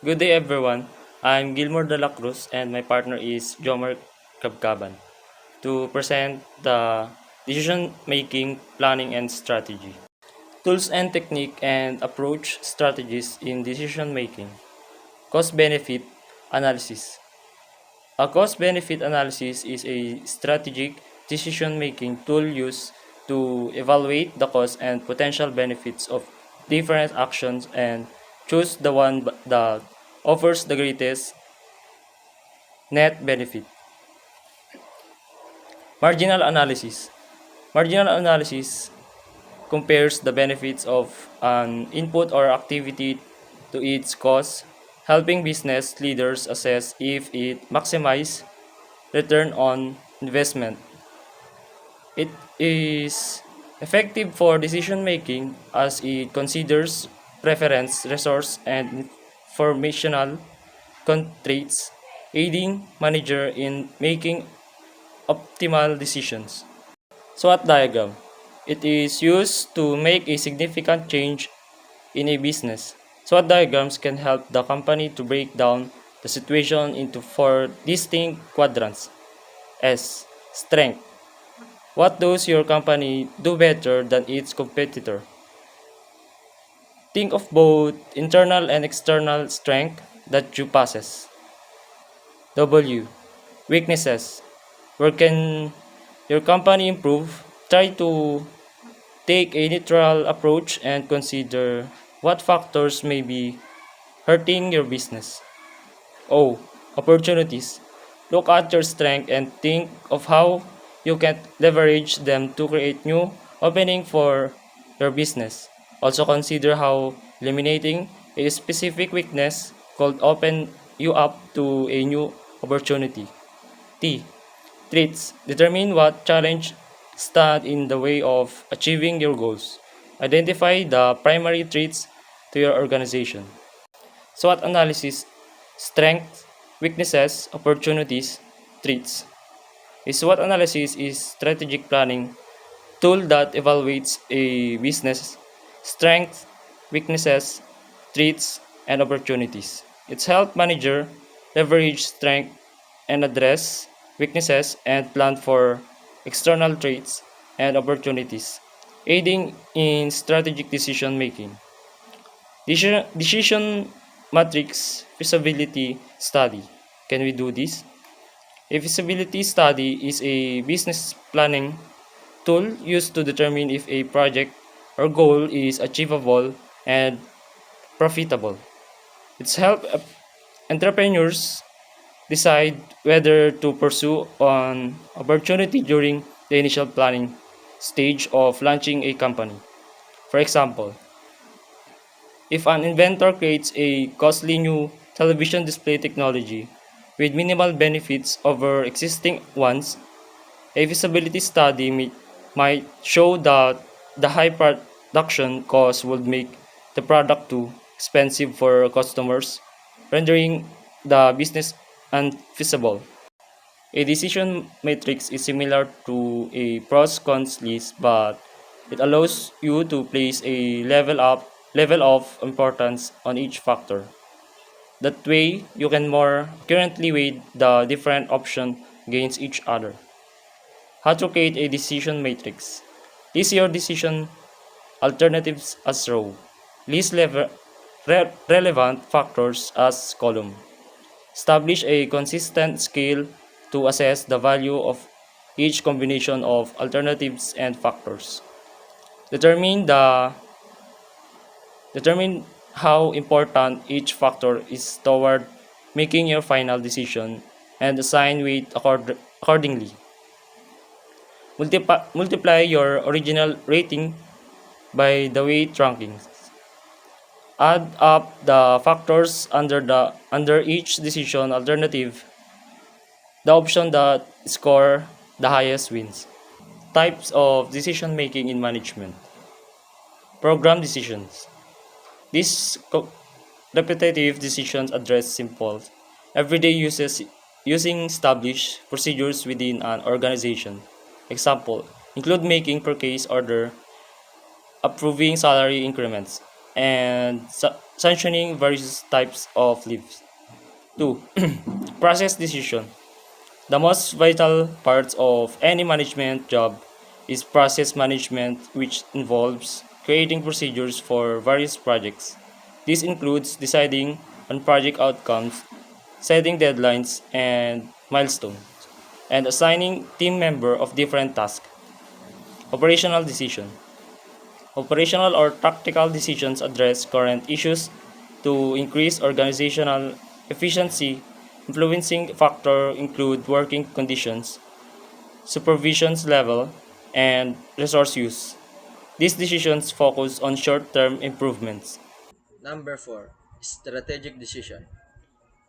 Good day, everyone. I'm Gilmore de la Cruz, and my partner is Jomar Kabkaban to present the decision making, planning, and strategy. Tools and technique and approach strategies in decision making. Cost benefit analysis. A cost benefit analysis is a strategic decision making tool used to evaluate the cost and potential benefits of different actions and choose the one that offers the greatest net benefit. Marginal analysis. Marginal analysis compares the benefits of an input or activity to its cost, helping business leaders assess if it maximizes return on investment. It is effective for decision making as it considers preference, resource, and informational constraints, aiding manager in making optimal decisions. SWOT diagram. It is used to make a significant change in a business. SWOT diagrams can help the company to break down the situation into four distinct quadrants. S. Strength. What does your company do better than its competitor? Think of both internal and external strength that you possess. W. Weaknesses. Where can your company improve? Try to take a neutral approach and consider what factors may be hurting your business. O. Opportunities. Look at your strength and think of how you can leverage them to create new opening for your business. Also consider how eliminating a specific weakness could open you up to a new opportunity. T. Traits. Determine what challenge stand in the way of achieving your goals. Identify the primary traits to your organization. SWOT analysis, strengths, weaknesses, opportunities, threats. A SWOT analysis is strategic planning tool that evaluates a business strengths, weaknesses, threats, and opportunities. It's help manager leverage strength and address weaknesses and plan for external traits and opportunities, aiding in strategic decision making. Decision matrix feasibility study. Can we do this? A feasibility study is a business planning tool used to determine if a project or goal is achievable and profitable. It's help entrepreneurs decide whether to pursue an opportunity during the initial planning stage of launching a company. For example, if an inventor creates a costly new television display technology with minimal benefits over existing ones, a feasibility study might show that the high production cost would make the product too expensive for customers, rendering the business unfeasible. A decision matrix is similar to a pros cons list, but it allows you to place a level of importance on each factor. That way, you can more accurately weigh the different options against each other. How to create a decision matrix. List your decision alternatives as row. List relevant factors as column. Establish a consistent scale to assess the value of each combination of alternatives and factors. Determine the Determine how important each factor is toward making your final decision and assign weight accordingly. Multiply your original rating by the weight rankings. Add up the factors under each decision alternative. The option that score the highest wins. Types of decision making in management. Program decisions. These repetitive decisions address simple, everyday uses using established procedures within an organization. Example include making purchase order, approving salary increments, and sanctioning various types of leaves. 2. Process decision. The most vital part of any management job is process management, which involves creating procedures for various projects. This includes deciding on project outcomes, setting deadlines and milestones, and assigning team member of different tasks. Operational decision. Operational or tactical decisions address current issues to increase organizational efficiency. Influencing factors include working conditions, supervision's level, and resource use. These decisions focus on short-term improvements. Number 4. Strategic decision.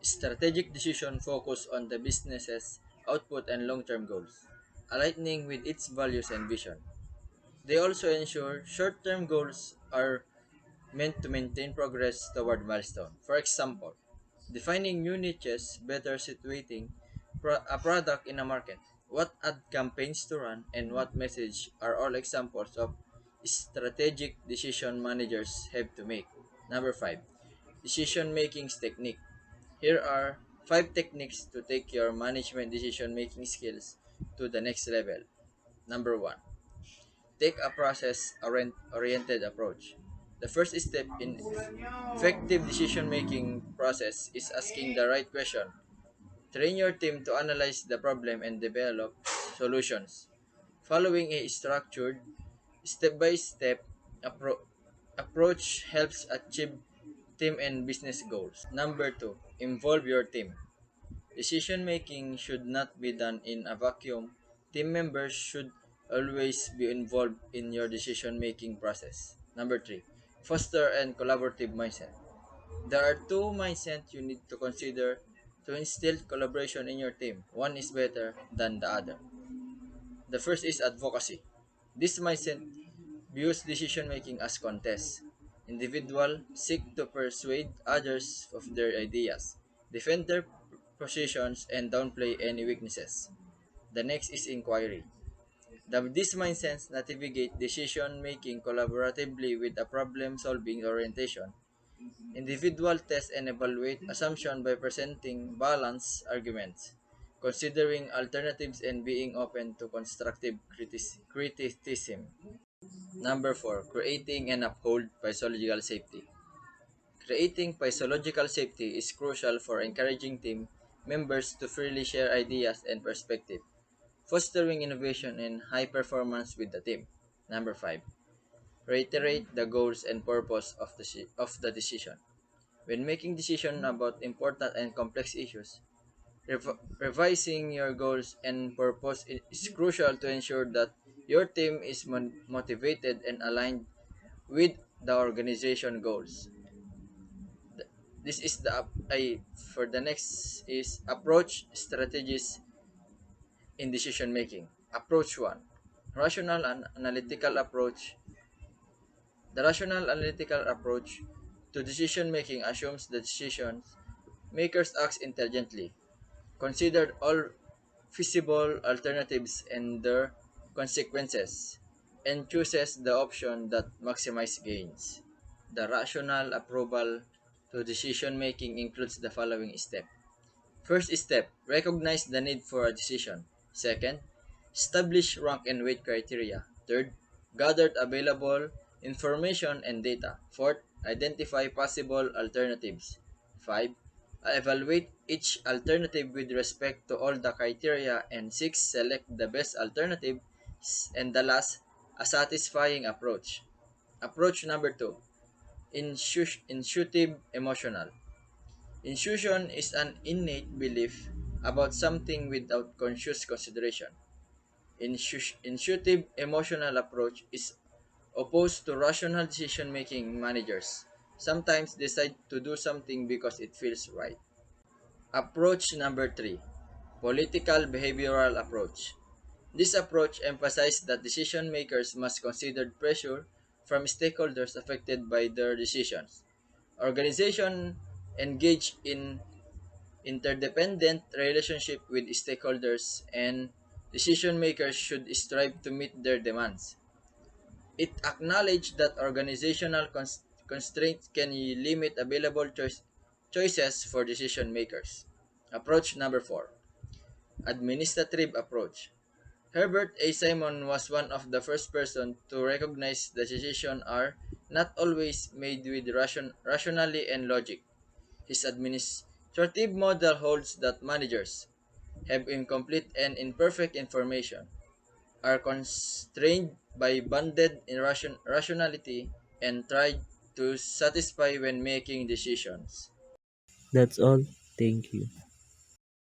Strategic decision focus on the business's output and long-term goals, aligning with its values and vision. They also ensure short-term goals are meant to maintain progress toward milestone. For example, defining new niches, better situating a product in a market, what ad campaigns to run, and what message are all examples of strategic decision managers have to make. Number 5. Decision making technique. Here are 5 techniques to take your management decision making skills to the next level. Number 1. Take a process oriented approach. The first step in effective decision making process is asking the right question. Train your team to analyze the problem and develop solutions. Following a structured, step by step approach helps achieve team and business goals. Number 2, involve your team. Decision making should not be done in a vacuum. Team members should always be involved in your decision making process. Number 3, foster and collaborative mindset. There are two mindsets you need to consider to instill collaboration in your team. One is better than the other. The first is advocacy. This mindset views decision making as contest. Individuals seek to persuade others of their ideas, defend their positions, and downplay any weaknesses. The next is inquiry. This mindset navigate decision making collaboratively with a problem solving orientation. Individual test and evaluate assumption by presenting balanced arguments, considering alternatives and being open to constructive criticism. Number 4, creating and uphold physiological safety. Creating physiological safety is crucial for encouraging team members to freely share ideas and perspective, fostering innovation and high performance with the team. Number 5, reiterate the goals and purpose of the decision. When making decisions about important and complex issues, revising your goals and purpose is crucial to ensure that your team is motivated and aligned with the organization goals. This is for the next is approach strategies in decision making. Approach 1. Rational and analytical approach. The rational analytical approach to decision making assumes the decisions makers act intelligently, considered all feasible alternatives and their consequences, and chooses the option that maximizes gains. The rational approval to decision making includes the following step. First step, recognize the need for a decision. Second, establish rank and weight criteria. Third, gather available information and data. Fourth, identify possible alternatives. 5. Evaluate each alternative with respect to all the criteria. And 6. Select the best alternative. And the last, a satisfying approach. Approach number 2, intuitive emotional. Intuition is an innate belief about something without conscious consideration. Intuitive emotional approach is opposed to rational decision making. Managers sometimes decide to do something because it feels right. Approach number 3, political behavioral approach. This approach emphasizes that decision makers must consider pressure from stakeholders affected by their decisions. Organization engage in interdependent relationship with stakeholders, and decision makers should strive to meet their demands. It acknowledged that organizational constraints can limit available choices for decision makers. Approach number 4. Administrative approach. Herbert A. Simon was one of the first person to recognize that decisions are not always made with rationally and logic. His administrative model holds that managers have incomplete and imperfect information, are constrained by bounded rationality, and try to satisfy when making decisions. That's all. Thank you.